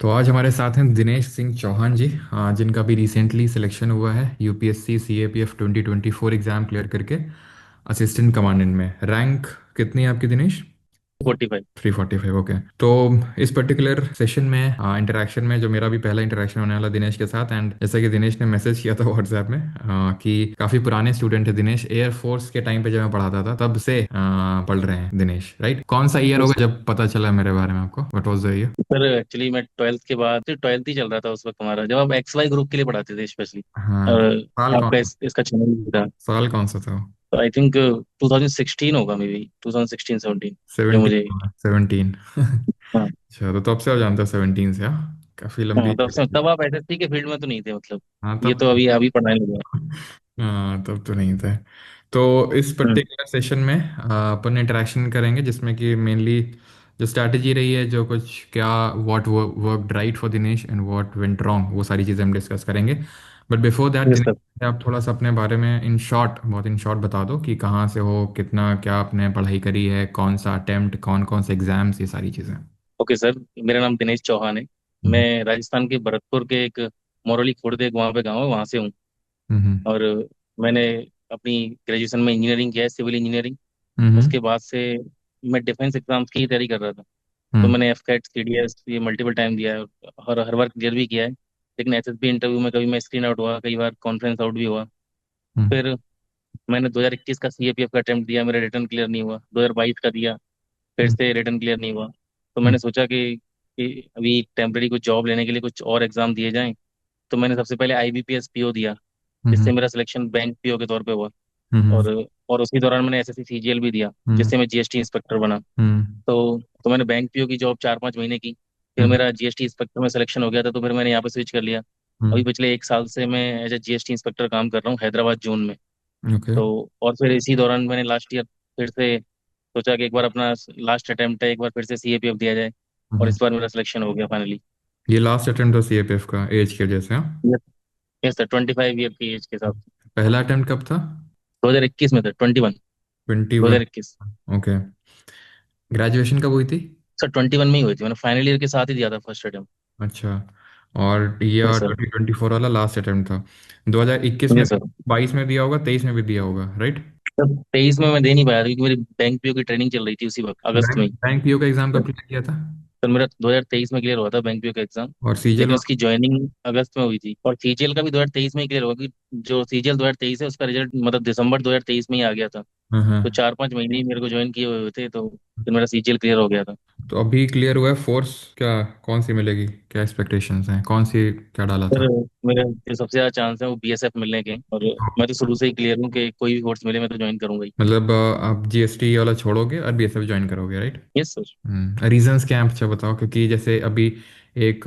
तो आज हमारे साथ हैं दिनेश सिंह चौहान जी, जिनका भी रिसेंटली सिलेक्शन हुआ है यूपीएससी सीएपीएफ 2024 एग्जाम क्लियर करके असिस्टेंट कमांडेंट में। रैंक कितनी है आपकी दिनेश? 45। 345। ओके। तो इस पर्टिकुलर सेशन में इंटरेक्शन में जो मेरा भी पहला इंटरेक्शन होने वाला दिनेश के साथ, एंड जैसा कि दिनेश ने मैसेज किया था व्हाट्सएप में कि काफ़ी पुराने स्टूडेंट है दिनेश, एयरफोर्स के टाइम पे जब मैं पढ़ाता था तब से पढ़ रहे हैं दिनेश, राइट? कौन सा ईयर यस होगा सर। जब पता चला मेरे बारे में आपको? What was the year? Sir actually मैं 12th के बाद, सिर्फ 12th ही चल रहा था उस वक्त हमारा, जब हम एक्स वाई ग्रुप के लिए पढ़ाते थे स्पेशली। हाँ, साल कौन आपका सा? इसका चैनल भी था। साल कौन सा था? तो आई थिंक 2016 होगा, मे बी 2016 17, जो 17। मुझे। 17। हाँ। अच्छा, तो तब से आप जानते हो 17 से? हाँ, काफी लंबी। हाँ, तब आप एसएससी के फील्ड में तो नहीं थे मतलब। हाँ ये तब तो अभी अभी पढ़ाने लगे हैं। हाँ तब तो नहीं थे। तो इस हम्म। पर्टिकुलर सेशन में अपन इंटरेक्शन करेंगे जिसमें कि मेनली जो स्ट्रैटेजी रही है, जो कुछ क्या what worked right for Dinesh and what went wrong, वो सारी चीज़ें हम डिस्कस करेंगे। But before that yes Dinesh, sir. आप थोड़ा सा अपने बारे में इन शॉर्ट, बहुत इन शॉर्ट बता दो कि कहाँ से हो, कितना क्या आपने पढ़ाई करी है, कौन सा अटेम्प्ट, कौन कौन से एग्जाम्स, ये सारी चीज़ें। ओके सर, मेरा नाम दिनेश चौहान है। हम्म। मैं राजस्थान के भरतपुर के एक मौरली खुर्द, एक वहाँ पे गाँव है, वहाँ से हूँ। हम्म। और मैंने अपनी ग्रेजुएशन में इंजीनियरिंग किया है, सिविल इंजीनियरिंग। हम्म। उसके बाद से मैं डिफेंस एग्जाम्स की तैयारी कर रहा था। तो हम्म। मैंने F CAT C D S ये मल्टीपल टाइम दिया है, और हर बार क्लियर भी किया है। लेकिन एस एस बी इंटरव्यू में कभी मैं स्क्रीन आउट हुआ, कई बार कॉन्फ्रेंस आउट भी हुआ। हम्म। फिर मैंने 2021 का सी ए पी एफ का अटेम्प्ट दिया, मेरा रिटर्न क्लियर नहीं हुआ। 2022 का दिया, फिर हम्म। से रिटर्न क्लियर नहीं हुआ। तो हम्म। मैंने सोचा कि अभी टेम्परेरी कुछ जॉब लेने के लिए कुछ और एग्जाम दिए जाएं। तो मैंने सबसे पहले I B P S P O दिया, हम्म। जिससे मेरा सिलेक्शन बैंक पी ओ के तौर पे हुआ। हम्म। और और उसी दौरान मैंने एस एस सी सी जी एल भी दिया, हम्म। जिससे मैं जी एस टी इंस्पेक्टर बना। हम्म। तो मैंने बैंक पीओ की जॉब 4-5 महीने की। फिर हम्म। मेरा जीएसटी इंस्पेक्टर में सिलेक्शन हो गया था, तो फिर मैंने यहाँ पे स्विच कर लिया। अभी हम्म। पिछले 1 साल से मैं एज ए जीएसटी इंस्पेक्टर काम कर रहा हूँ हैदराबाद जोन में। ओके। तो और फिर इसी दौरान मैंने लास्ट ईयर फिर से सोचा कि एक बार अपना लास्ट अटेम्प्ट है, एक बार फिर से सीएपीएफ दिया जाए। और हम्म। इस बार मेरा सिलेक्शन हो गया फाइनली। ये लास्ट अटेम्प्ट था सीएपीएफ का एज की वजह से? हाँ। यस। यस सर, 25 ईयर की एज के साथ। पहला अटेम्प्ट कब था? 2021 में था, 21। 21। 2021। ओके। ग्रेजुएशन कब हुई थी? सर 21 में ही हुई थी, मैंने फाइनल ईयर के साथ ही दिया था फर्स्ट अटेम्प्ट। अच्छा। और ये यस सर। 2024 वाला लास्ट अटेम्प्ट था? 2021 में यस भी, सर। 22 में दिया होगा, 23 में भी दिया होगा, राइट? सर 23 में मैं दे नहीं पाया था, क्योंकि मेरी बैंक पीओ की ट्रेनिंग चल रही थी उसी वक्त, अगस्त बैंक में ही। बैंक पीओ का एग्जाम कब क्लियर किया था? सर मेरा 2023 में क्लियर हुआ था बैंक पीओ का एग्जाम। और सीजल लेकिन वाला? उसकी ज्वाइनिंग अगस्त में हुई थी, और सीजीएल का भी 2023 में ही क्लियर हुआ, क्योंकि जो सीजीएल 2023 है उसका रिजल्ट मतलब दिसंबर 2023 में ही आ गया था। हाँ हाँ। तो 4-5 महीने ही मेरे को ज्वाइन किए हुए थे, तो फिर मेरा सीजीएल क्लियर हो गया था। तो अभी क्लियर हुआ है फोर्स, क्या कौन सी मिलेगी, क्या एक्सपेक्टेशंस हैं, कौन सी, क्या डाला सर था? मेरे जो सबसे ज्यादा चांस है वो बीएसएफ मिलने के, और मैं तो शुरू से ही क्लियर हूँ कि कोई भी फोर्स मिले मैं तो ज्वाइन करूंगा ही। मतलब आप जीएसटी वाला छोड़ोगे और बीएसएफ ज्वाइन करोगे, राइट? Yes sir. रीजंस क्या हैं, अच्छा बताओ, क्योंकि जैसे अभी एक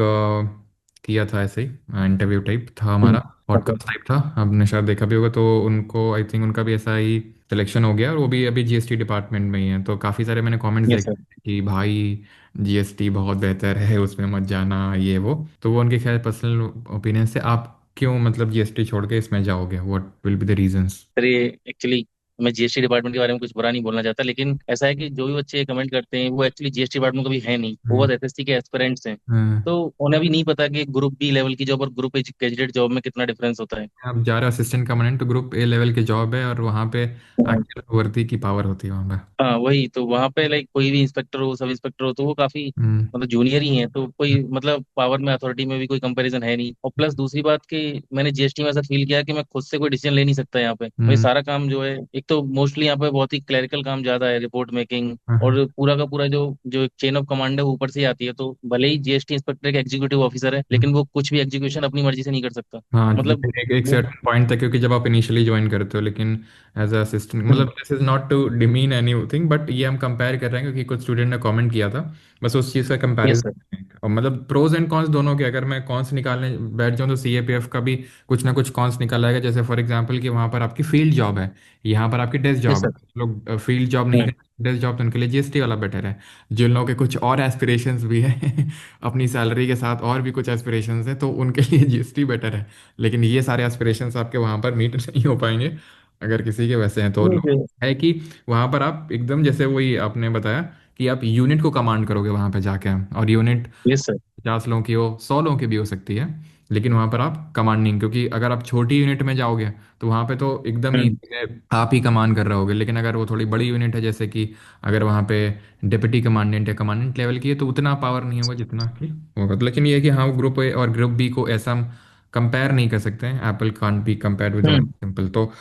किया था ऐसे ही इंटरव्यू टाइप था हमारा, ओके। पॉडकास्ट टाइप था, आपने शायद देखा भी होगा। तो उनको आई थिंक उनका भी ऐसा ही सिलेक्शन हो गया और वो भी अभी जीएसटी डिपार्टमेंट में ही है। तो काफ़ी सारे मैंने कमेंट्स यस देखे सर। कि भाई जीएसटी बहुत बेहतर है, उसमें मत जाना, ये वो। तो वो उनके खैर पर्सनल ओपिनियन से, आप क्यों मतलब जीएसटी छोड़ के इसमें जाओगे? What will be the reasons? Sir ये एक्चुअली, मैं जीएसटी डिपार्टमेंट के बारे में कुछ बुरा नहीं बोलना चाहता, लेकिन ऐसा है कि जो भी बच्चे कमेंट करते हैं वो एक्चुअली जीएसटी डिपार्टमेंट का भी है नहीं, वो बस एसएससी के एस्पिरेंट्स हैं। हम्म। तो उन्हें भी नहीं पता कि ग्रुप बी लेवल की जॉब और ग्रुप ए कैंडिडेट जॉब में कितना डिफरेंस होता है। आप जा रहे हो असिस्टेंट कमांडेंट, तो ग्रुप ए लेवल की जॉब है और वहाँ पे हाँ। एक्चुअल वर्दी की पावर होती है वहाँ पे। हाँ, वही तो, वहाँ पे लाइक कोई भी इंस्पेक्टर हो, सब इंस्पेक्टर हो, तो वो काफी हम्म। मतलब जूनियर ही है, तो कोई मतलब पावर में अथॉरिटी में भी कोई कंपैरिजन है नहीं। और प्लस दूसरी बात कि मैंने जीएसटी में ऐसा फील किया कि मैं खुद से कोई डिसीजन ले नहीं सकता यहाँ पे। मुझे हम्म। सारा काम जो है, एक तो मोस्टली यहाँ पे बहुत ही क्लरिकल काम ज्यादा है, रिपोर्ट मेकिंग। हाँ और पूरा का पूरा जो जो चेन ऑफ कमांड है वो ऊपर से ही आती है। तो भले ही जीएसटी इंस्पेक्टर एक एग्जीक्यूटिव ऑफिसर है, लेकिन वो कुछ भी एग्जीक्यूशन अपनी मर्जी से नहीं कर सकता। हाँ, मतलब लेकिन एक वो। सर्टेन पॉइंट तक, क्योंकि जब आप इनिशियली ज्वाइन करते हो, लेकिन एज अ असिस्टेंट, मतलब hmm. This is not to demean anything, but ये हम कंपेयर कर रहे हैं क्योंकि कुछ स्टूडेंट ने कमेंट किया था, बस उस चीज़ का यस सर। कंपैरिजन। और मतलब प्रोज एंड कॉन्स दोनों के, अगर मैं कॉन्स निकालने बैठ जाऊँ तो सीएपीएफ का भी कुछ ना कुछ कॉन्स निकल आएगा। जैसे फॉर एग्जांपल कि वहाँ पर आपकी फील्ड जॉब है, यहाँ पर आपकी डेस्क यस जॉब सर। है। लोग फील्ड जॉब नहीं करते, डेस्क जॉब, तो उनके लिए जीएसटी वाला बेटर है। जिन लोगों के कुछ और एस्पिरेशंस भी है अपनी सैलरी के साथ और भी कुछ एस्पिरेशंस है, तो उनके लिए जीएसटी बेटर है। लेकिन ये सारे एस्पिरेशंस आपके वहाँ पर मीट नहीं हो पाएंगे अगर किसी के वैसे हैं तो। नहीं, है कि वहाँ पर आप एकदम जैसे वही आपने बताया कि आप यूनिट को कमांड करोगे वहां पे जाके, और यूनिट यस सर। 50 लोगों की हो, 100 लोगों की भी हो सकती है, लेकिन वहां पर आप कमांडिंग, क्योंकि अगर आप छोटी यूनिट में जाओगे तो वहां पे तो एकदम ही हम्म आप ही कमांड कर रहे होगे, लेकिन अगर वो थोड़ी बड़ी यूनिट है, जैसे कि अगर वहां पे डिप्टी कमांडेंट या कमांडेंट लेवल की है, तो उतना पावर नहीं होगा जितना कि होगा। तो लेकिन ये है कि हाँ, ग्रुप ए और ग्रुप बी को ऐसा हम कंपेयर नहीं कर सकते हैं, Apple can't be compared with hmm. Orange simple. तो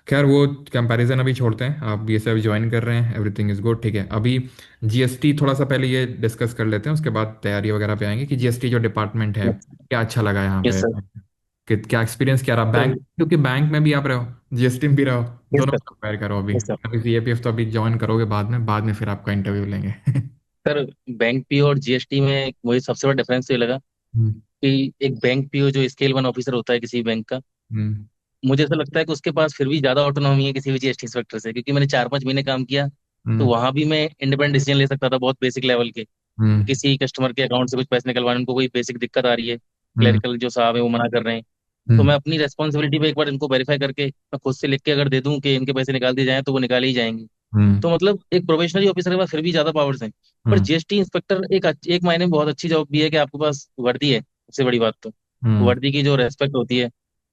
खैर वो कंपैरिजन अभी छोड़ते हैं, आप बी एस एफ ज्वाइन कर रहे हैं, एवरीथिंग इज गुड, ठीक है। अभी जीएसटी थोड़ा सा पहले ये डिस्कस कर लेते हैं, उसके बाद तैयारी वगैरह पे आएंगे कि जीएसटी जो डिपार्टमेंट है क्या अच्छा लगा यहाँ यस पे, सर। कि क्या एक्सपीरियंस क्या रहा बैंक, सर क्योंकि बैंक में भी आप रहो, जीएसटी में भी रहो, यस दोनों सर। कंपेयर करो। अभी यस सर। अभी सीएपीएफ तो अभी ज्वाइन करोगे बाद में फिर आपका इंटरव्यू लेंगे। सर बैंक पीओ और जीएसटी में मुझे सबसे बड़ा डिफरेंस ये लगा हम्म। कि एक बैंक पीओ जो स्केल वन ऑफिसर होता है किसी बैंक का, हम्म। मुझे ऐसा लगता है कि उसके पास फिर भी ज्यादा ऑटोनॉमी है किसी भी जीएसटी इंस्पेक्टर से, क्योंकि मैंने 4-5 महीने काम किया। तो हम्म। वहां भी मैं इंडिपेंडेंट डिसीजन ले सकता था बहुत बेसिक लेवल के। हम्म। किसी कस्टमर के अकाउंट से कुछ पैसे निकलवाने, उनको कोई बेसिक दिक्कत आ रही है, हम्म। क्लरिकल जो साहब है वो मना कर रहे हैं, तो हम्म। मैं अपनी रेस्पॉन्सिबिलिटी पे एक बार इनको वेरीफाई करके मैं खुद से लिख के अगर दे दूं कि इनके पैसे निकाल दिए जाएं, तो वो निकाले ही जाएंगे। हम्म। तो मतलब एक प्रोबेशनरी ऑफिसर के पास फिर भी ज्यादा पावर्स हैं। पर हम्म। जीएसटी इंस्पेक्टर एक मायने में बहुत अच्छी जॉब भी है कि आपके पास वर्दी है, सबसे बड़ी बात तो हम्म। वर्दी की जो रेस्पेक्ट होती है।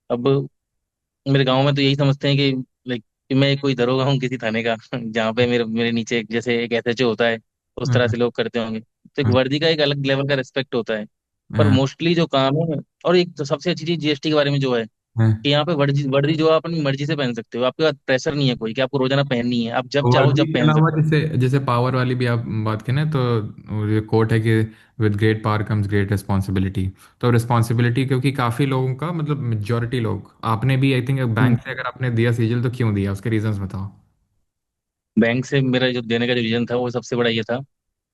अब मेरे गांव में तो यही समझते हैं कि लाइक कि मैं कोई दरोगा हूँ किसी थाने का, जहाँ पे मेरे मेरे नीचे जैसे एक एसएचओ होता है, उस तरह हम्म। से लोग करते होंगे। तो एक हम्म। वर्दी का एक अलग लेवल का रिस्पेक्ट होता है। पर हम्म। मोस्टली जो काम है, और एक तो सबसे अच्छी चीज जीएसटी के बारे में जो है हम्म। कि यहाँ पे वर्दी वर्दी जो आप अपनी मर्जी से पहन सकते हो, आपके पास प्रेशर नहीं है कोई कि आपको रोजाना पहननी है, आप जब चाहो वर्दी जब के पहन अलावा सकते हो। जैसे जैसे पावर वाली भी आप बात करें ना, तो वो ये कोट है कि with great power comes great responsibility. तो रिस्पॉन्सिबिलिटी, क्योंकि काफ़ी लोगों का मतलब मेजोरिटी लोग, आपने भी आई थिंक हम्म। बैंक से अगर आपने दिया सीजल तो क्यों दिया, उसके रीजंस बताओ। बैंक से मेरा जो देने का जो रीजन था वो सबसे बड़ा ये था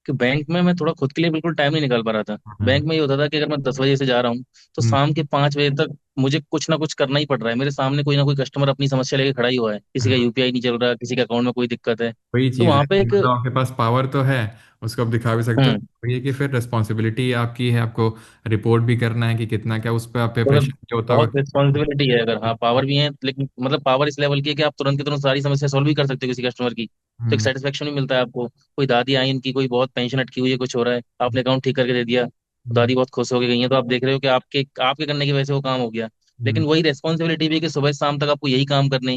कि बैंक में मैं थोड़ा खुद के लिए बिल्कुल टाइम नहीं निकाल पा रहा था। हम्म। बैंक में ये होता था कि अगर मैं 10 बजे से जा रहा हूँ, तो हम्म। शाम के 5 बजे तक मुझे कुछ ना कुछ करना ही पड़ रहा है। मेरे सामने कोई ना कोई कस्टमर अपनी समस्या लेके खड़ा ही हुआ है, किसी का हाँ, यूपीआई नहीं चल रहा, किसी के अकाउंट में कोई दिक्कत है। वही तो चीज़ है वहां पे कि एक मतलब आपके पास पावर तो है, उसको आप दिखा भी सकते हो। हम्म ये कि फिर रिस्पॉन्सिबिलिटी आपकी है, आपको रिपोर्ट भी करना है कि कितना क्या उस पर आप पे मतलब प्रेशर जो होता होगा। बहुत रिस्पॉन्सिबिलिटी है। अगर हाँ पावर भी है, लेकिन मतलब पावर इस लेवल की है कि आप तुरंत की तुरंत सारी समस्या सॉल्व भी कर सकते हो किसी कस्टमर की। तो एक हम्म। सेटिस्फेक्शन भी मिलता है आपको। कोई दादी आई, इनकी कोई बहुत पेंशन अटकी हुई है, कुछ हो रहा है, आपने अकाउंट ठीक करके दे दिया, तो हम्म। दादी बहुत खुश होकर गई है, तो आप देख रहे हो कि आपके आपके करने की वजह से वो काम हो गया। हम्म। लेकिन वही रेस्पॉन्सिबिलिटी भी है कि सुबह से शाम तक आपको यही काम करने।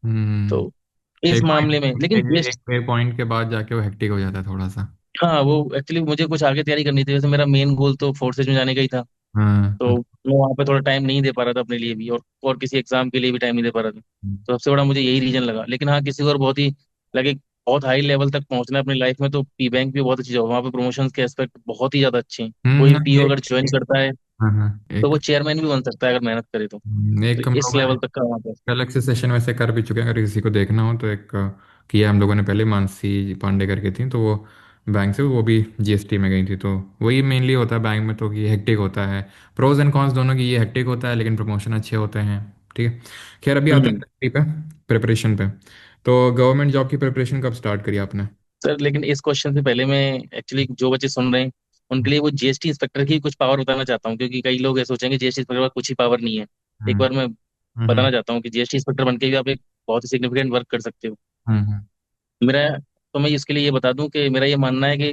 हम्म। तो इस एक मामले में पॉइंट लेकिन एक एक पॉइंट के बाद जाके वो हेक्टिक हो जाता है थोड़ा सा। हाँ वो एक्चुअली मुझे कुछ आगे तैयारी करनी थी, वैसे मेरा मेन गोल तो फोर्सेज में जाने का ही था। हाँ। तो मैं वहाँ पे थोड़ा टाइम नहीं दे पा रहा था अपने लिए भी, और किसी एग्जाम के लिए भी टाइम नहीं दे पा रहा था। तो सबसे बड़ा मुझे यही रीजन लगा। लेकिन हाँ किसी को और बहुत ही लगे बहुत हाई लेवल तक पहुंचना है अपनी लाइफ में, तो पी बैंक भी बहुत अच्छी जॉब है। वहाँ पे प्रमोशन के एस्पेक्ट बहुत ही ज्यादा अच्छे हैं। कोई नहीं, पीओ एक अगर ज्वाइन करता है हाँ हाँ तो एक वो चेयरमैन भी बन सकता है अगर मेहनत करे तो एक हम इस लोगों ने लेवल तक का वहाँ पे। अलग से सेशन वैसे कर भी चुके हैं, अगर किसी को देखना हो तो एक किया हम लोगों ने पहले, मानसी पांडे करके थी, तो वो बैंक से, वो भी जीएसटी में गई थी। तो वही मेनली होता है बैंक में, तो कि हेक्टिक होता है, प्रोज एंड कॉन्स दोनों की, ये हेक्टिक होता है लेकिन प्रमोशन अच्छे होते हैं, ठीक है। खैर अभी आते हम्म। हैं पे प्रिपरेशन पे। तो गवर्नमेंट जॉब की प्रिपरेशन कब स्टार्ट करी आपने? सर लेकिन इस क्वेश्चन से पहले मैं एक्चुअली जो बच्चे सुन रहे हैं उनके लिए वो जीएसटी इंस्पेक्टर की कुछ पावर बताना चाहता हूँ, क्योंकि कई लोग ये सोचेंगे जीएसटी इंस्पेक्टर के पास कुछ ही पावर नहीं है। एक हम्म। बार मैं हम्म। बताना चाहता हूँ कि जीएसटी इंस्पेक्टर बनके भी आप एक बहुत ही सिग्निफिकेंट वर्क कर सकते हो। हम्म। मेरा तो मैं इसके लिए ये बता दूं कि मेरा ये मानना है कि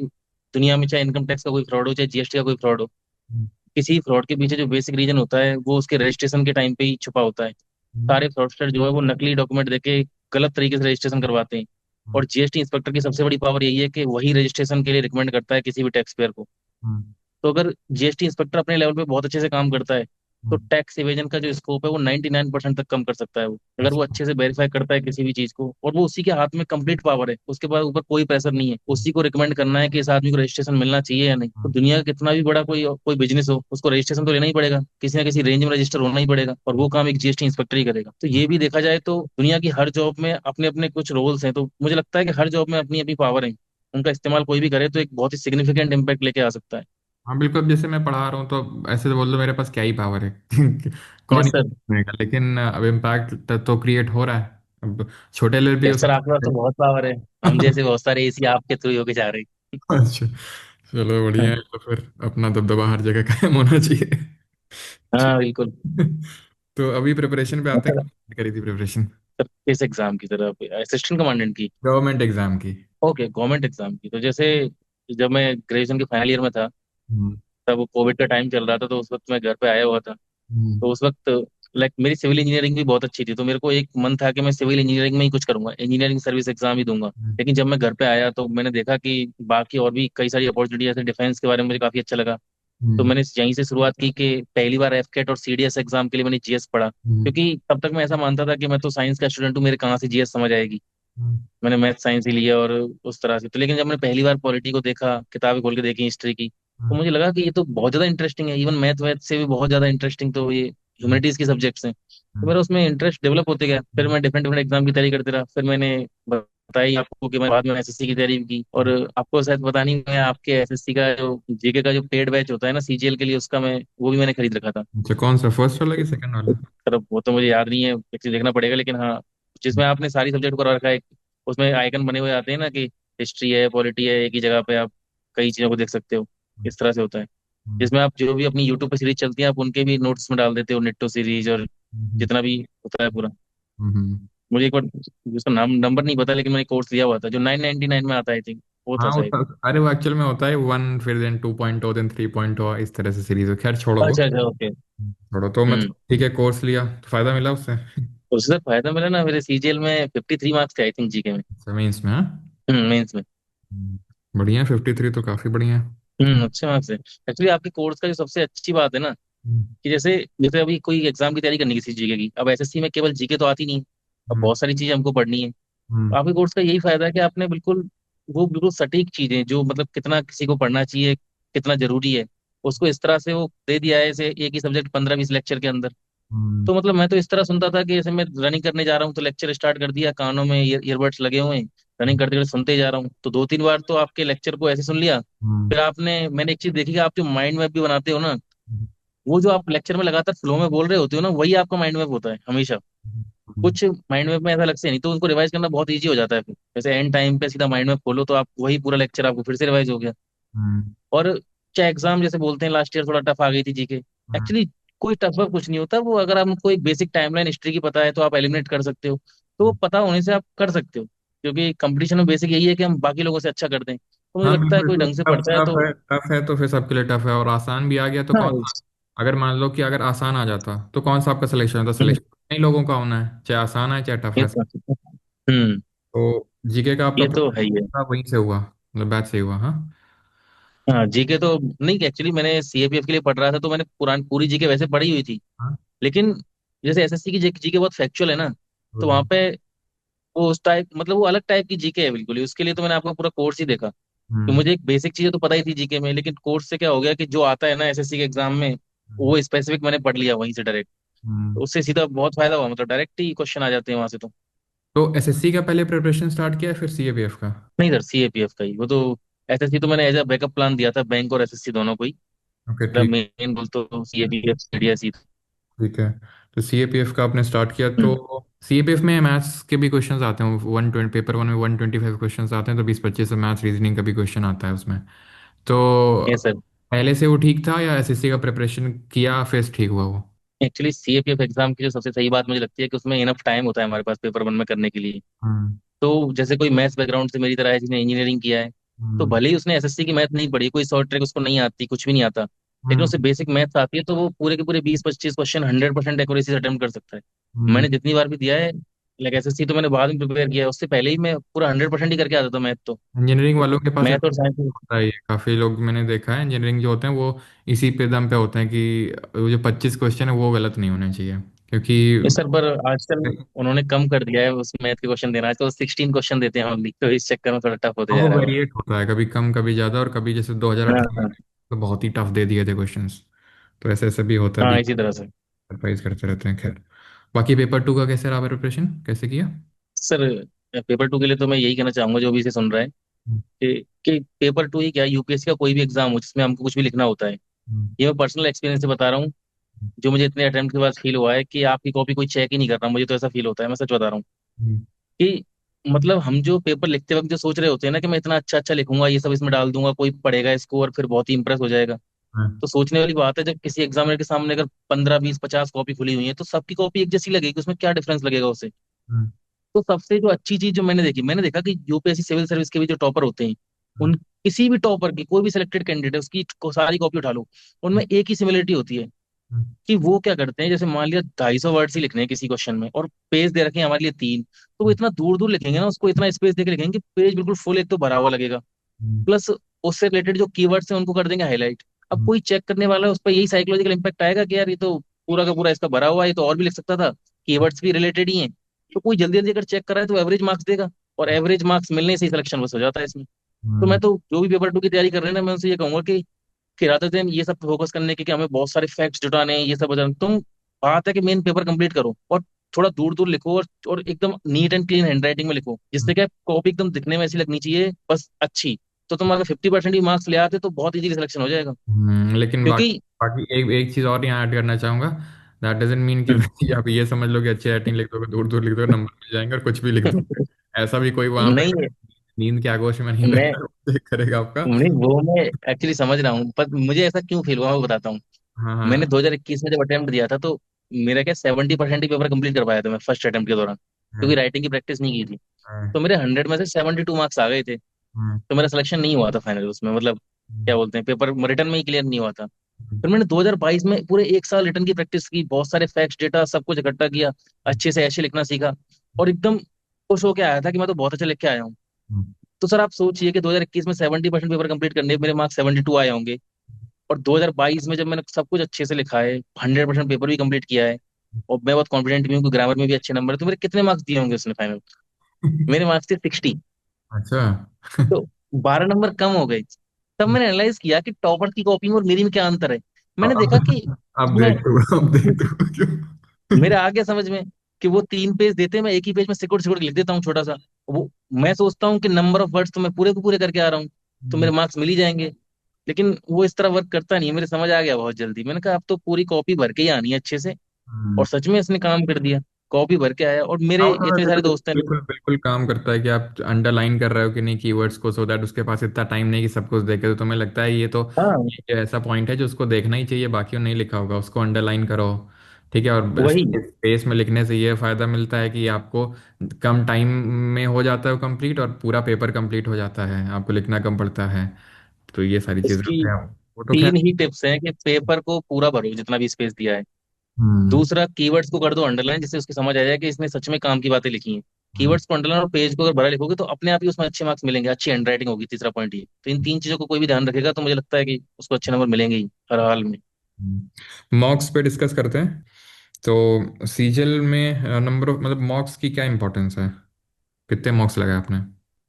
दुनिया में चाहे इनकम टैक्स का कोई फ्रॉड हो, चाहे जीएसटी का कोई फ्रॉड हो, हम्म। किसी फ्रॉड के पीछे जो बेसिक रीजन होता है वो उसके रजिस्ट्रेशन के टाइम पे ही छुपा होता है। सारे फ्रॉडस्टर जो है वो नकली डॉक्यूमेंट देके गलत तरीके से रजिस्ट्रेशन करवाते हैं। हम्म। और जीएसटी इंस्पेक्टर की सबसे बड़ी पावर यही है कि वही रजिस्ट्रेशन के लिए रिकमेंड करता है किसी भी टैक्स पेयर को। हम्म। तो अगर जीएसटी इंस्पेक्टर अपने लेवल पे बहुत अच्छे से काम करता है, तो हम्म। टैक्स इवेजन का जो स्कोप है वो 99% तक कम कर सकता है वो, अगर वो अच्छा। अच्छे से वेरीफाई करता है किसी भी चीज को, और वो उसी के हाथ में कंप्लीट पावर है, उसके बाद ऊपर कोई प्रेशर नहीं है, उसी को रिकमेंड करना है कि इस आदमी को रजिस्ट्रेशन मिलना चाहिए या नहीं। तो हम्म। दुनिया का कितना भी बड़ा कोई कोई बिजनेस हो, उसको रजिस्ट्रेशन तो लेना ही पड़ेगा, किसी ना किसी रेंज में रजिस्टर होना ही पड़ेगा, और वो काम एक जीएसटी इंस्पेक्टर ही करेगा। तो ये भी देखा जाए तो दुनिया की हर जॉब में अपने अपने कुछ रोल्स हैं, तो मुझे लगता है कि हर जॉब में अपनी अपनी पावर है, उनका इस्तेमाल कोई भी करे तो एक बहुत ही सिग्निफिकेंट इम्पैक्ट लेके आ सकता है। हाँ बिल्कुल, अब जैसे मैं पढ़ा रहा हूँ तो ऐसे तो बोल दो मेरे पास क्या ही पावर है। कौन यस ही सर। सुनेगा, लेकिन अब इम्पैक्ट तो क्रिएट हो रहा है। अब छोटे लेवल पे हो यस सर, आपके पास सकता तो है। बहुत पावर है। हम जैसे बहुत सारे एसी आपके थ्रू ही होके जा रहे अच्छा, चलो बढ़िया हैं। है, तो फिर अपना दबदबा हर जगह कायम होना चाहिए। ठीक। हाँ बिल्कुल। तो अभी प्रिपरेशन पे आते हैं, सर कब करी थी प्रिपरेशन? सर किस एग्जाम की तरफ, असिस्टेंट कमांडेंट की? गवर्नमेंट एग्जाम की। ओके, गवर्नमेंट एग्जाम की। तो जैसे जब मैं ग्रेजुएशन के फाइनल ईयर में था, हम्म। तब कोविड का टाइम चल रहा था, तो उस वक्त मैं घर पे आया हुआ था। हम्म। तो उस वक्त लाइक मेरी सिविल इंजीनियरिंग भी बहुत अच्छी थी, तो मेरे को एक मन था कि मैं सिविल इंजीनियरिंग में ही कुछ करूंगा, इंजीनियरिंग सर्विस एग्जाम ही दूंगा। हम्म। लेकिन जब मैं घर पे आया तो मैंने देखा कि बाकी और भी कई सारी अपॉर्चुनिटी, जैसे डिफेंस के बारे में मुझे काफी अच्छा लगा। तो हम्म। मैंने यहीं से शुरुआत की कि पहली बार एफकेट और सीडीएस एग्जाम के लिए मैंने जीएस पढ़ा, हम्म। क्योंकि तब तक मैं ऐसा मानता था कि मैं तो साइंस का स्टूडेंट हूँ, मेरे कहाँ से जीएस समझ आएगी। हम्म। मैंने मैथ साइंस ही लिया और उस तरह से। तो लेकिन जब मैंने पहली बार पॉलिटी को देखा, किताबें खोल के देखी हिस्ट्री की, तो मुझे लगा कि ये तो बहुत ज्यादा इंटरेस्टिंग है, इवन मैथ वैथ से भी बहुत ज्यादा इंटरेस्टिंग तो ये हम्म। ह्यूमैनिटीज की सब्जेक्ट्स हैं। तो हम्म। मेरा उसमें इंटरेस्ट डेवलप होते गया। फिर मैं डिफरेंट डिफरेंट एग्जाम की तैयारी करते रहा। फिर मैंने बताई आपको कि मैं बाद में एसएससी की तैयारी भी की। और आपको शायद पता नहीं, मैं आपके एसएससी का जो जीके का जो पेड बैच होता है ना सीजीएल के लिए, उसका मैं वो भी मैंने खरीद रखा था। अच्छा, कौन सा, फर्स्ट वाला कि सेकंड वाला? तरफ वो तो मुझे याद नहीं है, फिर देखना पड़ेगा। लेकिन हाँ, जिसमें आपने सारी सब्जेक्ट कर रखा है, उसमें आइकन बने हुए आते हैं ना कि हिस्ट्री है, पॉलिटी है, एक ही जगह पे आप कई चीजों को देख सकते हो। इस तरह से होता है, हम्म। जिसमें आप जो भी अपनी यूट्यूब पे सीरीज चलती है, आप उनके भी नोट्स में डाल देते हो, नेट्टो सीरीज और हम्म। जितना भी होता है पूरा। हम्म। मुझे एक बार उसका नाम नंबर नहीं पता, लेकिन मैंने कोर्स लिया हुआ था जो 999 में आता है, आई थिंक वो था हाँ शायद। अरे वो एक्चुअल में होता है वन, फिर देन 2.0, देन 3.0, इस तरह से सीरीज है। खैर छोड़ो वो। अच्छा अच्छा, ओके। छोड़ो तो हम्म। मतलब ठीक है, कोर्स लिया तो फायदा मिला उससे? तो उससे फायदा मिला ना, मेरे सीजीएल में 53 मार्क्स थे आई थिंक, जीके में। मेंस में, हाँ। मेंस में। बढ़िया, 53 तो काफी बढ़िया है। अच्छे मार्क्स है। एक्चुअली आपके कोर्स का जो सबसे अच्छी बात है ना, हम्म। कि जैसे जैसे अभी कोई एग्जाम की तैयारी करनी है किसी जीके की, अब एसएससी में केवल जीके तो आती नहीं, अब हम्म। बहुत सारी चीजें हमको पढ़नी है। तो हम्म। आपके कोर्स का यही फायदा है कि आपने बिल्कुल वो बिल्कुल सटीक चीजें, जो मतलब कितना किसी को पढ़ना चाहिए, कितना जरूरी है, उसको इस तरह से वो दे दिया है, जैसे एक ही सब्जेक्ट 15-20 लेक्चर के अंदर। हम्म। तो मतलब मैं तो इस तरह सुनता था कि जैसे मैं रनिंग करने जा रहा हूँ तो लेक्चर स्टार्ट कर दिया, कानों में ईयरबड्स लगे हुए हैं, रनिंग करते करते सुनते ही जा रहा हूँ, तो 2-3 बार तो आपके लेक्चर को ऐसे सुन लिया। हम्म। फिर मैंने एक चीज देखी कि आप जो माइंड मैप भी बनाते हो ना, हम्म। वो जो आप लेक्चर में लगातार फ्लो में बोल रहे होते हो ना, वही आपका माइंड मैप होता है हमेशा। हम्म। कुछ माइंड मैप में ऐसा लगता है नहीं, तो उनको रिवाइज करना बहुत इजी हो जाता है। फिर जैसे एंड टाइम पे सीधा माइंड मैप खोलो तो आप वही पूरा लेक्चर आपको फिर से रिवाइज हो गया। हम्म। और चाहे एग्जाम जैसे बोलते हैं लास्ट ईयर थोड़ा टफ आ गई थी जीके, एक्चुअली कोई टफ वर्क कुछ नहीं होता। वो अगर आपको एक बेसिक टाइमलाइन हिस्ट्री की पता है तो आप एलिमिनेट कर सकते हो। तो वो पता होने से आप कर सकते हो, क्योंकि कंपटीशन में बेसिक यही है कि हम बाकी लोगों से अच्छा कर दें। तो मुझे हाँ लगता है बिल्कुल, कोई तो ढंग से टफ पढ़ता है टफ तो। है, टफ है तो फिर सबके लिए टफ है, और आसान भी आ गया तो हाँ। कौन सा? अगर मान लो कि अगर आसान आ जाता तो कौन सा आपका सिलेक्शन होता? सिलेक्शन नहीं लोगों का होना है, चाहे आसान है चाहे टफ ये है। तो हम्म तो जीके का आपका ये तो है ही है। वहीं से हुआ, मतलब बैच से हुआ, हाँ। हाँ, जीके तो नहीं, एक्चुअली मैंने सीएपीएफ के लिए पढ़ रहा था, तो मैंने पूरी जीके वैसे पढ़ी हुई थी। हाँ। लेकिन जैसे एसएससी की जीके बहुत फैक्चुअल है ना, तो वहां पे वो उस टाइप, मतलब वो अलग टाइप की जीके है बिल्कुल ही। उसके लिए तो मैंने आपका पूरा कोर्स ही देखा। तो हम्म। मुझे एक बेसिक चीजें तो पता ही थी जीके में, लेकिन कोर्स से क्या हो गया कि जो आता है ना एसएससी के एग्जाम में, हम्म। वो स्पेसिफिक मैंने पढ़ लिया वहीं से डायरेक्ट। हम्म। तो उससे सीधा बहुत फायदा हुआ, मतलब डायरेक्ट ही क्वेश्चन आ जाते हैं वहां से तो। तो एसएससी का पहले प्रिपरेशन स्टार्ट किया है, फिर सीएपीएफ का? नहीं सर, सीएपीएफ का ही वो तो। एसएससी तो मैंने एज अ बैकअप प्लान दिया था, बैंक और एसएससी दोनों को ही। ओके मेरा ठीक। मेन गोल तो सीएपीएफ सीडीएस ही था। ठीक है, तो सीएपीएफ का आपने स्टार्ट किया तो हम्म। सीएपीएफ में मैथ्स के भी क्वेश्चंस आते हैं, 120, पेपर वन में 125 क्वेश्चंस आते हैं, तो 20-25 मैथ्स रीजनिंग का भी क्वेश्चन आता है उसमें। तो ये सर, पहले से वो ठीक था या एसएससी का प्रिपरेशन किया फिर ठीक हुआ वो? एक्चुअली सीएपीएफ एग्जाम की जो सबसे सही बात मुझे लगती है कि उसमें इनफ टाइम होता है हमारे पास पेपर वन में करने के लिए। हम्म। तो जैसे कोई मैथ्स बैकग्राउंड से मेरी तरह है जिसने इंजीनियरिंग किया है, तो हम्म। भले ही उसने एसएससी की मैथ नहीं पढ़ी, कोई शॉर्ट ट्रिक उसको नहीं आती, कुछ भी नहीं आता, लेकिन हम्म। उसे बेसिक मैथ्स आती है, तो वो पूरे के पूरे 20-25 क्वेश्चन 100% एक्यूरेसी से अटेम्प्ट कर सकता है। हम्म। मैंने जितनी बार भी दिया है, लाइक एसएससी तो मैंने बाद में प्रिपेयर किया है, उससे पहले ही मैं पूरा 100% ही करके आता था मैथ तो। इंजीनियरिंग वालों के पास मैथ और advantage साइंस। होता है, काफी लोग मैंने देखा है इंजीनियरिंग जो होते हैं वो इसी पे दम पे होते हैं कि वो जो 25 क्वेश्चन है वो गलत नहीं होने चाहिए, ये सर, क्योंकि पर आजकल उन्होंने कम कर दिया है उस मैथ के क्वेश्चन देना, आजकल 16 क्वेश्चन देते हैं ओनली, तो इस चक्कर में थोड़ा टफ होते हाँ, जा वो रहा है वो। वेरिएट होता है, कभी कम कभी ज़्यादा, और कभी जैसे हाँ 2018 हाँ। में तो बहुत ही टफ दे दिए थे क्वेश्चंस। तो ऐसे ऐसे भी होता है, हाँ, बीच इसी तरह से। सरप्राइज करते रहते हैं। खैर, बाकी पेपर टू का कैसे रहा प्रिपरेशन, कैसे किया? सर पेपर टू के लिए तो मैं यही कहना चाहूंगा जो भी इसे सुन रहा है, हम्म। कि पेपर टू ही क्या, यूपीएससी का कोई भी एग्जाम हो जिसमें हमको कुछ भी लिखना होता है, हम्म। ये मैं पर्सनल एक्सपीरियंस से बता रहा हूँ। जो मुझे इतने अटेम्प्ट के बाद फील हुआ है कि आपकी कॉपी कोई चेक ही नहीं कर रहा, मुझे तो ऐसा फील होता है, मैं सच बता रहा हूँ। हम्म। कि मतलब हम जो पेपर लिखते वक्त जो सोच रहे होते हैं ना कि मैं इतना अच्छा अच्छा लिखूंगा, ये सब इसमें डाल दूंगा, कोई पढ़ेगा इसको और फिर बहुत ही इंप्रेस हो जाएगा। हाँ। तो सोचने वाली बात है, जब किसी एग्जामिनर के सामने अगर 15-20-50 कॉपी खुली हुई है, तो सबकी कॉपी एक जैसी लगेगी, उसमें क्या डिफरेंस लगेगा उसे? हम्म, तो सबसे जो अच्छी चीज जो मैंने देखी, मैंने देखा कि यूपीएससी सिविल सर्विस के भी जो टॉपर होते हैं, उन किसी भी टॉपर की कोई भी सिलेक्टेड कैंडिडेट है उसकी सारी कॉपी उठा लो, उनमें एक ही सिमिलरिटी होती है हम्म, कि वो क्या करते हैं, जैसे मान लिया 250 वर्ड ही लिखने हैं किसी क्वेश्चन में और पेज दे रखे हैं हमारे लिए 3, तो वो इतना दूर दूर लिखेंगे ना, उसको इतना स्पेस दे के लिखेंगे कि पेज बिल्कुल फुल एक तो भरा हुआ लगेगा, हम्म, प्लस उससे रिलेटेड जो कीवर्ड्स हैं उनको कर देंगे हाईलाइट। अब हम्म, कोई चेक करने वाला है उस पर यही साइकोलॉजिकल इंपैक्ट आएगा कि यार ये तो पूरा का पूरा इसका भरा हुआ है, ये तो और भी लिख सकता था, कीवर्ड्स भी रिलेटेड ही हैं। तो कोई जल्दी जल्दी अगर चेक कर रहा है तो एवरेज मार्क्स देगा, और एवरेज मार्क्स मिलने से ही सिलेक्शन बस हो जाता है इसमें। तो हम्म, मैं तो जो भी पेपर 2 की तैयारी कर रहे हैं ना, मैं उनसे ये कहूंगा कि रादर देन ये सब फोकस करने के कि हमें बहुत सारे फैक्ट्स जुटाने हैं, ये सब बजाने, तुम बात है कि मेन पेपर कंप्लीट करो और थोड़ा दूर दूर लिखो, और एकदम नीट एंड क्लीन हैंडराइटिंग में लिखो, जिससे क्या कॉपी एकदम दिखने में ऐसी लगनी चाहिए बस अच्छी। तो तुम अगर 50% भी मार्क्स ले आते तो बहुत इजीली सिलेक्शन हो जाएगा। लेकिन बाकी क्योंकि बाकी एक एक चीज़ और यहाँ ऐड करना चाहूंगा। दैट डजंट मीन कि हम्म, भाई आप ये समझ लो कि अच्छी राइटिंग लिख दोगे, दूर दूर लिख दोगे, नंबर मिल जाएंगे और कुछ भी लिख दोगे। ऐसा भी कोई वहां पे नहीं, नींद के आगोश में नहीं मैं बैठा चेक करेगा आपका। नहीं वो मैं एक्चुअली समझ रहा हूँ, पर मुझे ऐसा क्यों फील हुआ मैं बताता हूँ। हाँ मैंने हाँ 2021 में जब अटेम्प्ट दिया था, तो मेरा क्या 70% ही पेपर कंप्लीट कर पाया था मैं फर्स्ट अटेम्प्ट के दौरान, क्योंकि हाँ राइटिंग की प्रैक्टिस नहीं की थी। हाँ तो मेरे 100 में से 72 मार्क्स आ गए थे। हाँ, तो मेरा सिलेक्शन नहीं हुआ था फाइनल उसमें, मतलब क्या बोलते हैं, पेपर रिटर्न में ही क्लियर नहीं हुआ था। फिर मैंने 2022 में पूरे एक साल रिटर्न की प्रैक्टिस की, बहुत सारे फैक्ट्स डेटा सब कुछ इकट्ठा किया, अच्छे से ऐसे लिखना सीखा, और एकदम खुश होकर आया था कि मैं तो बहुत अच्छा लिख के आया हूँ। तो सर आप सोचिए कि 2021 में 70% पेपर कंप्लीट करने पे मेरे मार्क्स 72 आए होंगे, और 2022 में जब मैंने सब कुछ अच्छे से लिखा है, 100% पेपर भी कंप्लीट किया है, और मैं बहुत कॉन्फिडेंट भी हूँ कि ग्रामर में भी अच्छे नंबर है, तो मेरे कितने मार्क्स दिए होंगे उसने फाइनल? मेरे मार्क्स थे 60। अच्छा। तो 12 नंबर कम हो गए। तब मैंने एनालाइज किया कि टॉपर की कॉपी में और मेरी में क्या अंतर है। मैंने देखा कि अब उसमें देख तू, अब देख तू क्यों। मेरे आ गया समझ में कि वो 3 पेज देते हैं, मैं एक ही पेज में सिकुड़ सिकुड़ के लिख देता हूँ छोटा सा। वो मैं सोचता हूँ कि नंबर ऑफ वर्ड्स तो मैं पूरे को पूरे करके आ रहा हूँ, तो मेरे मार्क्स मिल ही जाएंगे। लेकिन वो इस तरह वर्क करता नहीं है, मेरे समझ आ गया बहुत जल्दी। मैंने कहा अब तो पूरी कॉपी भर के ही आनी है अच्छे से। हम्म। और सच में इसने काम कर दिया, कॉपी भर के आया, और मेरे हाँ तो इतने वैसे सारे तो दोस्त हैं। बिल्कुल बिल्कुल काम करता है कि आप अंडरलाइन कर रहे हो कि नहीं कीवर्ड्स को, सो दैट उसके पास इतना टाइम नहीं कि सब कुछ देखे। तो तुम्हें लगता है ये तो हाँ ये ऐसा पॉइंट है जो उसको देखना ही चाहिए, बाकी नहीं लिखा होगा उसको अंडरलाइन करो। ठीक है, और वही। स्पेस में लिखने से ये फायदा मिलता है कि आपको कम टाइम में हो जाता है कंप्लीट, और पूरा पेपर कंप्लीट हो जाता है, आपको लिखना कम पड़ता है। तो ये सारी चीजें इसकी होते हैं। वो तो खैर। 3 ही टिप्स हैं कि पेपर को पूरा भरो जितना भी स्पेस दिया है। हम्म दूसरा, कीवर्ड्स को कर दो अंडरलाइन, जिससे उसकी समझ आ जाए कि इसने सच में काम की बातें लिखी हैं। हम्म कीवर्ड्स को अंडरलाइन और पेज को अगर भरा लिखोगे तो अपने आप ही उसमें अच्छे मार्क्स मिलेंगे, अच्छी हैंडराइटिंग होगी। तीसरा पॉइंट ये, तो इन 3 चीजों को कोई भी ध्यान रखेगा तो मुझे लगता है कि उसको अच्छे नंबर मिलेंगे ही हर हाल में। मॉक्स पे डिस्कस करते हैं। तो सीजल में नंबर ऑफ मतलब मॉक्स की क्या इंपॉर्टेंस है? कितने मॉक्स लगाए आपने?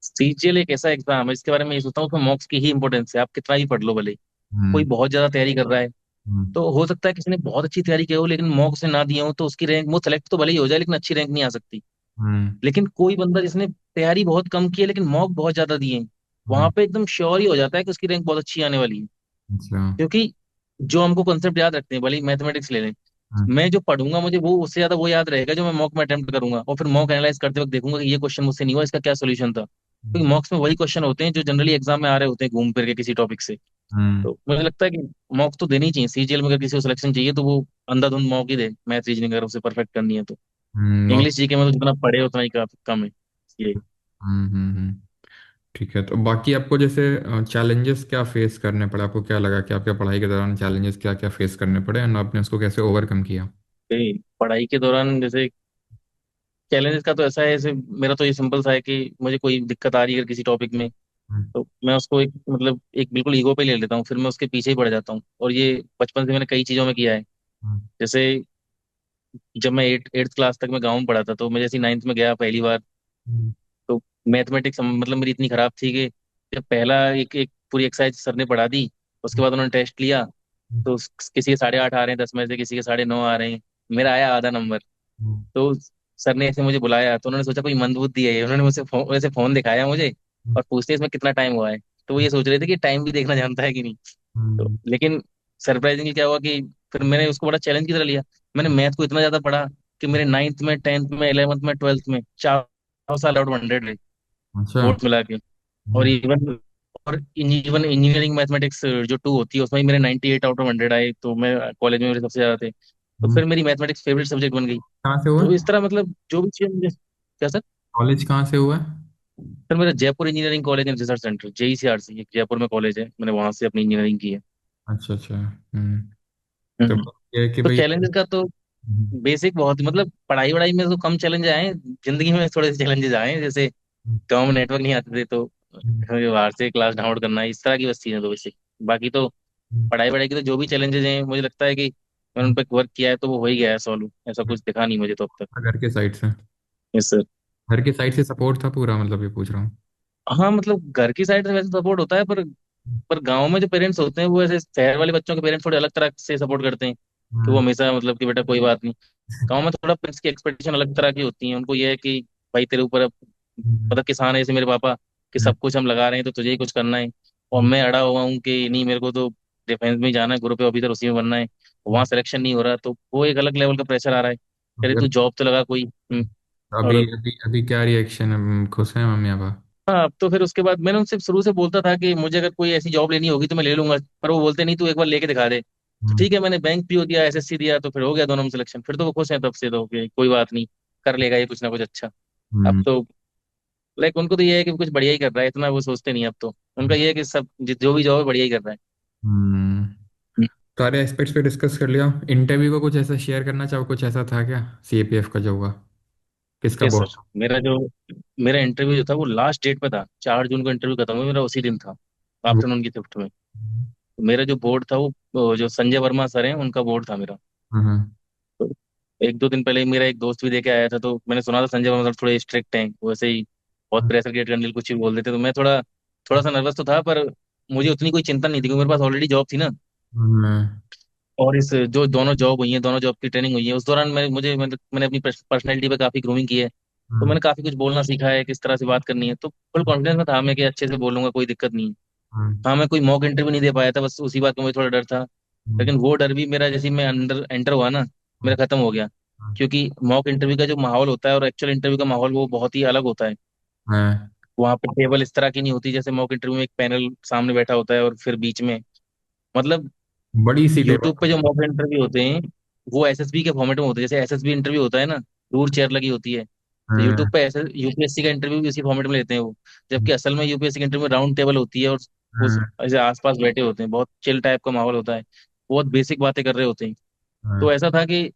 सीजीएल एक ऐसा एग्जाम है जिसके बारे में ये सोचता हूँ उसमें मॉक्स की ही इंपॉर्टेंस है, आप कितना ही पढ़ लो भले। कोई हम्म बहुत ज्यादा तैयारी कर रहा है, हम्म तो हो सकता है किसी ने बहुत अच्छी तैयारी की हो लेकिन मॉक्स ने ना दिए हो, तो उसकी रैंक वो सेलेक्ट तो भले ही हो जाए लेकिन अच्छी रैंक नहीं आ सकती। हम्म लेकिन कोई बंदा जिसने तैयारी बहुत कम की है लेकिन मॉक बहुत ज्यादा दिए हैं, हम्म, वहां पे एकदम श्योर ही हो जाता है कि उसकी रैंक बहुत अच्छी आने वाली है। अच्छा। क्योंकि जो हमको कॉन्सेप्ट याद रखते हैं, भले मैथमेटिक्स ले लें, हम्म मैं जो पढ़ूंगा मुझे वो उससे ज्यादा वो याद रहेगा जो मैं मॉक में अटेम्प्ट करूंगा, और फिर मॉक एनालाइज करते वक्त देखूंगा कि ये क्वेश्चन मुझसे नहीं हुआ, इसका क्या सोल्यूशन था। क्योंकि मॉक्स में वही क्वेश्चन होते हैं जो जनरली एग्जाम में आ रहे होते हैं घूम फिर के किसी टॉपिक से। हम्म तो मुझे लगता है कि मॉक्स तो देनी चाहिए सीजीएल में, अगर किसी को सिलेक्शन चाहिए तो वो अंधाधुंध मॉक ही दे, मैथ रीजनिंग अगर उसे परफेक्ट करनी है तो। मॉक। इंग्लिश जीके में तो जितना पढ़े उतना ही कम है ये। हम्म। ठीक है, तो बाकी आपको जैसे चैलेंजेस क्या फेस करने पड़े? आपको क्या लगा कि आपके पढ़ाई के दौरान चैलेंजेस क्या क्या फेस करने पड़े, एंड आपने उसको कैसे ओवरकम किया? पढ़ाई के दौरान जैसे चैलेंजेस का तो ऐसा है, जैसे मेरा तो ये सिंपल सा है कि मुझे कोई दिक्कत आ रही है अगर किसी टॉपिक में, हम्म तो मैं उसको एक मतलब एक बिल्कुल ईगो पे ले लेता हूँ, फिर मैं उसके पीछे ही पड़ जाता हूँ। और ये बचपन से मैंने कई चीजों में किया है। हम्म जैसे जब मैं एट्थ क्लास तक मैं गाँव में पढ़ा था, तो मैं जैसे 9th में गया पहली बार, हम्म तो मैथमेटिक्स मतलब मेरी इतनी खराब थी कि जब पहला एक एक पूरी एक्सरसाइज सर ने पढ़ा दी, उसके बाद उन्होंने टेस्ट लिया, तो किसी के 8.5 आ रहे हैं 10 में से, किसी के 9.5 आ रहे हैं, मेरा आया आधा नंबर। हम्म तो सर ने ऐसे मुझे बुलाया, तो उन्होंने सोचा कोई मंदबुद्धि है ये, उन्होंने मुझसे वैसे फोन दिखाया मुझे और पूछते इसमें कितना टाइम हुआ है। तो वो ये सोच रहे थे कि टाइम भी देखना जानता है कि नहीं। तो हम्म लेकिन सरप्राइजिंगली क्या हुआ कि फिर मैंने उसको बड़ा चैलेंज की तरह लिया। मैंने मैथ को इतना ज्यादा पढ़ा कि मेरे 9th में 10th में 11th में 12th में 4 साल आउट 100 रहे, अच्छा। बोर्ड मिला के। और हम्म इवन इंजीनियरिंग मैथमेटिक्स जो 2 होती है उसमें भी मेरे 98 आउट ऑफ 100 आए, तो मैं कॉलेज में मेरे सबसे ज्यादा थे। तो हम्म, फिर मेरी मैथमेटिक्स फेवरेट सब्जेक्ट बन गई। कहाँ से हुआ? तो इस तरह मतलब जो भी चीज मुझे क्या सर? कॉलेज कहाँ से हुआ है? सर मेरा Jaipur engineering college and research centre, JECRC, एक जयपुर में कॉलेज है, मैंने वहां से अपनी इंजीनियरिंग की है। अच्छा अच्छा। तो हम्म। ये है कि तो भाई। चैलेंजेस का तो हम्म, बेसिक बहुत, मतलब पढ़ाई वढ़ाई में तो कम चैलेंज आए हैं, जिंदगी में थोड़े से चैलेंजेस आए हैं, जैसे गाँव में नेटवर्क नहीं आते थे तो हम्म, बाहर से क्लास डाउनलोड करना, इस तरह की बस चीजें तो बेसिक। बाकी तो हम्म, पढ़ाई वढ़ाई के तो जो भी चैलेंजेस हैं, मुझे लगता है कि मैंने उन पर वर्क किया है तो वो हो ही गया है सॉल्व, ऐसा कुछ दिखा नहीं मुझे तो अब तक। घर के साइड से। Yes sir. घर के साइड से सपोर्ट था पूरा, मतलब ये पूछ रहा हूँ। हाँ मतलब घर की साइड से वैसे सपोर्ट होता है, पर गांव में जो पेरेंट्स होते हैं वो ऐसे शहर वाले बच्चों के पेरेंट्स थोड़े अलग तरह से सपोर्ट करते हैं, कि वो हम्म, हमेशा मतलब कि बेटा कोई बात नहीं। गांव में थोड़ा पेरेंट्स की एक्सपेक्टेशन अलग तरह की होती है, उनको ये है कि भाई तेरे ऊपर अब, हम्म, मतलब किसान है जैसे मेरे पापा, कि हम्म, सब कुछ हम लगा रहे हैं तो तुझे ही कुछ करना है। और हम्म, मैं अड़ा हुआ हूँ कि नहीं, मेरे को तो डिफेंस में ही जाना है, ग्रुप ऑफिसर उसी में बनना है, वहां सिलेक्शन नहीं हो रहा, तो वो एक अलग लेवल का प्रेशर आ रहा है, अरे हम्म। तू जॉब तो लगा कोई। अभी और अभी अभी क्या रिएक्शन है, खुश है मम्मी पापा? हाँ, अब तो फिर उसके बाद मैंने उनसे शुरू से बोलता था कि मुझे अगर कोई ऐसी जॉब लेनी होगी तो मैं ले लूंगा, पर वो बोलते नहीं, तू एक बार लेके दिखा दे। तो हम्म, ठीक है, मैंने बैंक पीओ दिया, SSC दिया, तो फिर हो गया दोनों में सिलेक्शन, फिर तो वो खुश हैं तब से, तो कि कोई बात नहीं, कर लेगा ये कुछ ना कुछ अच्छा। अब हम्म, तो लाइक उनको तो ये है कि कुछ बढ़िया ही कर रहा है, इतना वो सोचते नहीं अब तो। उनका ये है कि सब जो भी जॉब है बढ़िया ही कर रहा है। हम्म। सारे एस्पेक्ट्स पे डिस्कस कर लिया। इंटरव्यू को कुछ ऐसा शेयर करना चाहो, कुछ ऐसा था क्या? सीएपीएफ का जो हुआ, किसका यस बोर्ड सर। था? मेरा इंटरव्यू जो था वो लास्ट डेट पे था, 4 जून को इंटरव्यू खत्म हुआ मेरा, उसी दिन था, वो- आफ्टरनून की शिफ्ट में। तो मेरा जो बोर्ड था वो जो संजय वर्मा सर हैं उनका बोर्ड था मेरा। हाँ। तो 1-2 दिन पहले ही मेरा एक दोस्त भी देके आया था, तो मैंने सुना था संजय वर्मा सर थोड़े स्ट्रिक्ट हैं, वैसे ही बहुत हाँ, प्रेशर क्रिएट करने के लिए कुछ भी बोल देते, तो मैं थोड़ा थोड़ा सा नर्वस तो था, पर मुझे उतनी कोई चिंता नहीं थी क्योंकि मेरे पास ऑलरेडी जॉब थी ना। हाँ, और इस जो दोनों जॉब हुई है, दोनों जॉब की ट्रेनिंग हुई है, उस दौरान मैंने अपनी पर्सनैलिटी पे काफी ग्रूमिंग की है, तो हाँ, मैंने काफी कुछ बोलना सीखा है, किस तरह से बात करनी है, तो फुल कॉन्फिडेंस में था मैं कि अच्छे से बोलूंगा, कोई दिक्कत नहीं है। हाँ, हाँ, मैं कोई मॉक इंटरव्यू नहीं दे पाया था, बस उसी बात का मुझे थोड़ा डर था। हाँ, लेकिन वो डर भी मेरा, जैसे ही मैं अंदर एंटर हुआ ना, हाँ, मेरा खत्म हो गया। क्योंकि मॉक इंटरव्यू का जो माहौल होता है और एक्चुअल इंटरव्यू का माहौल वो बहुत ही अलग होता है। हाँ, वहाँ पे टेबल इस तरह की नहीं होती, जैसे मॉक इंटरव्यू में एक पैनल सामने बैठा होता है और फिर बीच में, मतलब बड़ी सी टेबल। यूट्यूब पे जो मॉक इंटरव्यू होते हैं वो SSB के फॉर्मेट में होते हैं, जैसे SSB इंटरव्यू होता है ना, दूर चेयर लगी होती है, तो यूट्यूब हाँ, पे ऐसे UPSC का इंटरव्यू भी उसी फॉर्मेट में लेते हैं वो। जबकि असल में UPSC के इंटरव्यू में राउंड टेबल होती है और उस हाँ, ऐसे आसपास बैठे होते हैं, बहुत चिल टाइप का माहौल होता है, बहुत बेसिक बातें कर रहे होते हैं। हाँ, तो ऐसा था कि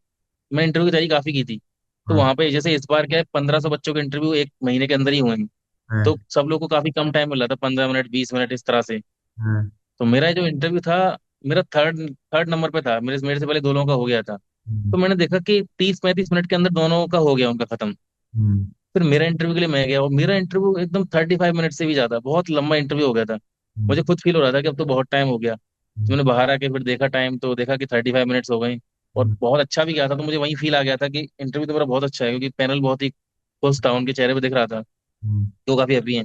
मैं इंटरव्यू की तैयारी काफी की थी। तो हाँ, वहां पे जैसे इस बार क्या है, 1500 बच्चों के इंटरव्यू एक महीने के अंदर ही हुए हैं, हाँ, तो सब लोग को काफी कम टाइम मिल रहा था, 15 मिनट 20 मिनट इस तरह से। हाँ, तो मेरा जो इंटरव्यू था, मेरा थर्ड थर्ड नंबर पे था, मेरे मेरे से पहले दो लोगों का हो गया था। हम्म, तो मैंने देखा कि 30-35 मिनट के अंदर दोनों का हो गया उनका खत्म। हम्म, फिर मेरा इंटरव्यू के लिए मैं गया, और मेरा इंटरव्यू एकदम 35 मिनट से भी ज्यादा, बहुत लंबा इंटरव्यू हो गया था। हम्म, मुझे खुद फील हो रहा था कि अब तो बहुत टाइम हो गया। तो मैंने बाहर आके फिर देखा टाइम, तो देखा कि 35 मिनट्स हो गए। और हम्म, बहुत अच्छा भी गया था, तो मुझे वही फील आ गया था कि इंटरव्यू तो मेरा बहुत अच्छा है, क्योंकि पैनल बहुत ही खुश था, उनके चेहरे पे दिख रहा था हम्म, कि वो काफी हैप्पी हैं।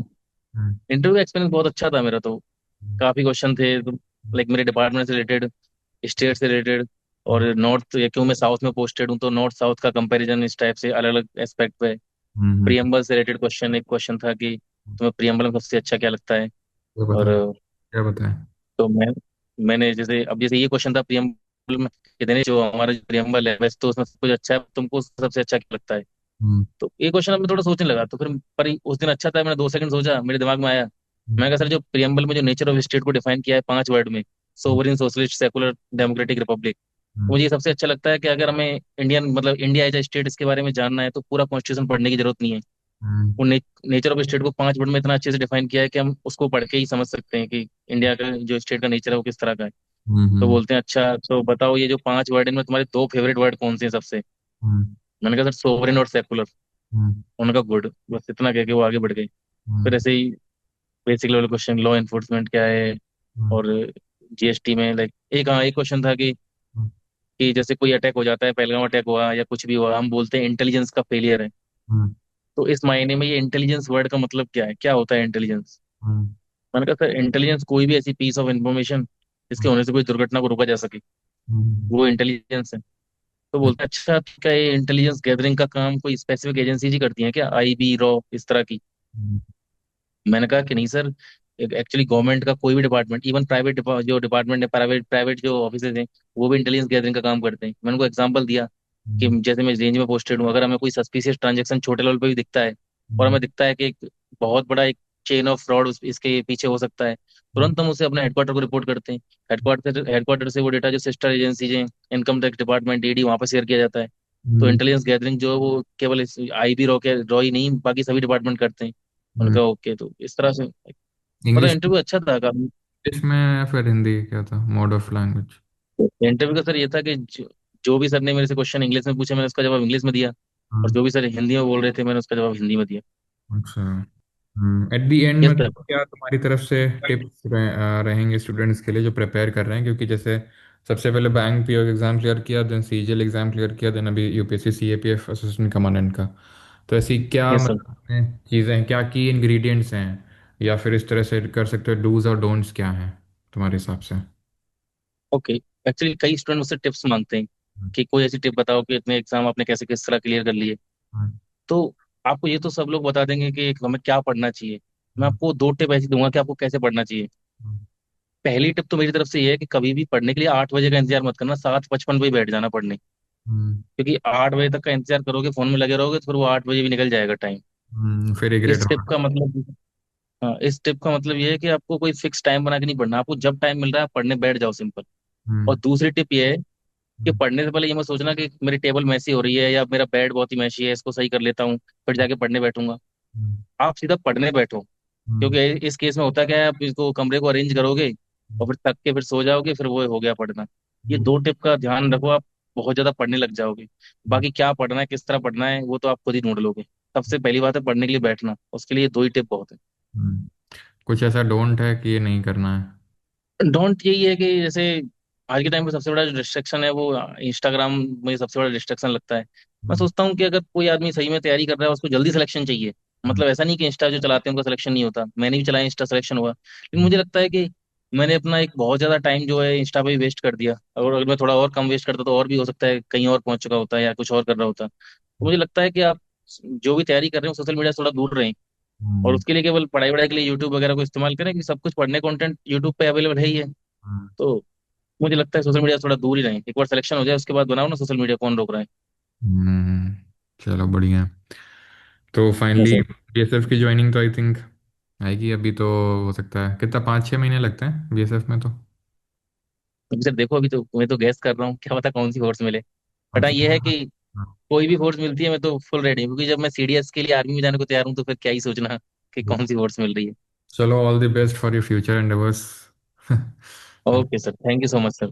हम्म, इंटरव्यू एक्सपीरियंस बहुत अच्छा था मेरा तो। काफी क्वेश्चन थे तो, लाइक मेरे डिपार्टमेंट से रिलेटेड, स्टेट से रिलेटेड, और नॉर्थ या क्यों मैं साउथ में पोस्टेड हूँ तो नॉर्थ साउथ का कंपैरिजन, इस टाइप से अलग अलग एस्पेक्ट पे। हम्म, प्रियम्बल से रिलेटेड क्वेश्चन, एक क्वेश्चन था कि तुम्हें प्रियम्बल में सबसे अच्छा क्या लगता है। ये और बताओ, क्या बताएं? तो मैंने जैसे, अब जैसे ये क्वेश्चन था प्रियम्बल में, कि दिनेश जो हमारा जो प्रियम्बल है वैसे तो उसमें सब कुछ अच्छा है, तुमको सबसे अच्छा क्या लगता है। हम्म, तो ये क्वेश्चन अब मैं थोड़ा सोचने लगा, तो फिर पर उस दिन अच्छा था, मैंने 2 सेकंड सोचा, मेरे दिमाग में आया। मैं कहा सर, जो प्रियम्बल में जो नेचर ऑफ स्टेट को डिफाइन किया है 5 वर्ड में, sovereign socialist secular democratic republic, hmm, मुझे ये सबसे अच्छा लगता है कि अगर हमें इंडियन मतलब इंडिया एज ए स्टेट इसके बारे में जानना है तो पूरा कॉन्स्टिट्यूशन पढ़ने की जरूरत नहीं है। हम्म, वो नेचर ऑफ स्टेट को 5 वर्ड में इतना अच्छे से डिफाइन किया है कि हम उसको पढ़ के ही समझ सकते हैं कि इंडिया का जो स्टेट का नेचर है वो किस तरह का है। हम्म, तो हम्म, बोलते हैं अच्छा, तो बताओ ये जो 5 वर्ड इनमें तुम्हारे दो फेवरेट वर्ड कौन से हैं सबसे। हम्म, मैंने कहा सर, सोवरेन और सेकुलर। हम्म, उनका गुड, बस इतना कह के वो आगे बढ़ गए। फिर हम्म, ऐसे ही basic level question, law enforcement क्या है, हम्म, और GST में लाइक एक, हाँ, एक क्वेश्चन था कि जैसे कोई अटैक हो जाता है, पहलगाम अटैक हुआ या कुछ भी हुआ, हम बोलते हैं इंटेलिजेंस का फेलियर है। हम्म, तो इस मायने में ये इंटेलिजेंस वर्ड का मतलब क्या है, क्या होता है इंटेलिजेंस। हम्म, मैंने कहा सर, इंटेलिजेंस कोई भी ऐसी पीस ऑफ इंफॉर्मेशन जिसके होने से कोई दुर्घटना को रोका जा सके, हम्म, वो इंटेलिजेंस है। तो बोलते हैं अच्छा, क्या ये इंटेलिजेंस गैदरिंग का काम कोई स्पेसिफिक एजेंसी ही करती है क्या, IB रॉ इस तरह की। हम्म, मैंने कहा कि नहीं सर, एक्चुअली गवर्नमेंट का कोई भी डिपार्टमेंट, इवन प्राइवेट जो डिपार्टमेंट है, प्राइवेट प्राइवेट जो ऑफिसेज हैं, वो भी इंटेलिजेंस गैदरिंग का काम करते हैं। मैंने उनको एग्जांपल दिया। कि हम्म, जैसे मैं रेंज में पोस्टेड हूँ, अगर हमें कोई सस्पिशियस ट्रांजेक्शन छोटे लेवल पे भी दिखता है और हम्म, हमें दिखता है कि एक बहुत बड़ा एक चेन ऑफ फ्रॉड इसके पीछे हो सकता है, तुरंत हम उसे अपने हेडक्वार्टर को रिपोर्ट करते हैं। हेडक्वार्टर से वो डेटा जो सिस्टर एजेंसीज हैं, इनकम टैक्स डिपार्टमेंट, ईडी, वहाँ पर शेयर किया जाता है। तो हम्म, इंटेलिजेंस गैदरिंग जो है वो केवल आईबी रॉ ही नहीं, बाकी सभी डिपार्टमेंट करते हैं। हम्म। उनका ओके, तो इस तरह से मतलब इंग्लिश इंटरव्यू अच्छा था काफी। इंग्लिश में या फिर हिंदी क्या था मोड ऑफ लैंग्वेज? इंटरव्यू का सर ये था कि जो भी सर ने मेरे से क्वेश्चन इंग्लिश में पूछे, मैंने उसका जवाब इंग्लिश में दिया, और हाँ। जो भी सर हिंदी में बोल रहे थे, मैंने उसका जवाब हिंदी में दिया। अच्छा। एट द एंड इस में तरह। क्या तुम्हारी तरफ से टिप्स रहेंगे स्टूडेंट्स के लिए जो प्रिपेयर कर रहे हैं, क्योंकि जैसे सबसे पहले बैंक पीओ एग्जाम क्लियर किया, देन सीजीएल एग्जाम क्लियर किया, देन अभी यूपीएससी सीएपीएफ असिस्टेंट कमांडेंट का। तो ऐसी क्या यस सर। मतलब चीज़ें हैं, क्या की इंग्रेडिएंट्स हैं, या फिर इस तरह से कर सकते हो डूज और डोंट्स क्या हैं तुम्हारे हिसाब से? ओके। एक्चुअली कई स्टूडेंट मुझसे टिप्स मांगते हैं कि कोई ऐसी टिप बताओ कि इतने एग्जाम आपने कैसे किस तरह क्लियर कर लिए। हम्म, तो आपको ये तो सब लोग बता देंगे कि हमें क्या पढ़ना चाहिए। मैं हम्म, आपको दो टिप ऐसी दूंगा कि आपको कैसे पढ़ना चाहिए। हम्म, पहली टिप तो मेरी तरफ से ये है कि कभी भी पढ़ने के लिए 8 बजे का इंतजार मत करना, 7:55 पे ही बैठ जाना पढ़ने। हम्म, क्योंकि 8 बजे तक का इंतजार करोगे, फोन में लगे रहोगे, तो फिर वो 8 बजे भी निकल जाएगा टाइम। फिर रिग्रेट इस टिप होगा। का मतलब हाँ, इस टिप का मतलब ये है कि आपको कोई फिक्स टाइम बना के नहीं पढ़ना, आपको जब टाइम मिल रहा है आप पढ़ने बैठ जाओ, सिंपल। और हम्म, दूसरी टिप ये है कि हम्म, पढ़ने से पहले ये मत सोचना कि मेरी टेबल मैसी हो रही है या मेरा बेड बहुत ही मैसी है, इसको सही कर लेता हूँ फिर जाके पढ़ने बैठूंगा। हम्म, आप सीधा पढ़ने बैठो। हम्म, क्योंकि इस केस में होता क्या है, आप इसको कमरे को अरेंज करोगे और हम्म, फिर थक के फिर सो जाओगे, फिर वो हो गया पढ़ना। ये हम्म, दो टिप का ध्यान रखो, आप बहुत ज्यादा पढ़ने लग जाओगे। हम्म, बाकी क्या पढ़ना है, किस तरह पढ़ना है, वो तो आप खुद ही ढूंढ लोगे। सबसे पहली बात है पढ़ने के लिए बैठना, उसके लिए दो ही टिप बहुत है। हम्म। कुछ ऐसा डोंट है कि ये नहीं करना है? डोंट यही है कि जैसे आज के टाइम पे सबसे बड़ा जो डिस्ट्रैक्शन है वो इंस्टाग्राम, मुझे सबसे बड़ा डिस्ट्रैक्शन लगता है। मैं हम्म, सोचता हूँ कि अगर कोई आदमी सही में तैयारी कर रहा है, उसको जल्दी सिलेक्शन चाहिए। हम्म, मतलब ऐसा नहीं कि इंस्टा जो चलाते हैं उनका सिलेक्शन नहीं होता, मैंने भी चलाया, इंस्टा सिलेक्शन हुआ, लेकिन हम्म, मुझे लगता है कि मैंने अपना एक बहुत ज्यादा टाइम जो है इंस्टा पे ही वेस्ट कर दिया। और अगर मैं थोड़ा और कम वेस्ट करता तो और भी हो सकता है कहीं और पहुंच चुका होता है या कुछ और कर रहा होता। तो मुझे लगता है कि आप जो भी तैयारी कर रहे हो सोशल मीडिया से थोड़ा दूर रहें, और हम्म, उसके लिए केवल पढ़ाई वढ़ाई के लिए यूट्यूब वगैरह को इस्तेमाल करें, कि सब कुछ पढ़ने कंटेंट यूट्यूब पे अवेलेबल है ही है। हम्म, तो मुझे लगता है सोशल मीडिया से थोड़ा दूर ही रहें, एक बार सिलेक्शन हो जाए उसके बाद बनाओ ना सोशल मीडिया, कौन रोक रहा है। हम्म। चलो बढ़िया है। तो फाइनली यस सर। बीएसएफ की ज्वाइनिंग तो आई थिंक आएगी अभी तो। हो सकता है कितना 5-6 महीने लगते हैं बीएसएफ में तो? अभी सर देखो, अभी तो मैं तो गैस कर रहा हूँ, क्या पता कौन सी फोर्स मिले। बट हाँ अच्छा। ये है कि हाँ। कोई भी फोर्स मिलती है मैं तो फुल रेडी हूँ, क्योंकि जब मैं सीडीएस के लिए आर्मी में जाने को तैयार हूँ तो फिर क्या ही सोचना कि कौन सी फोर्स मिल रही है। चलो all the best for your future endeavours. Okay sir, thank you so much sir.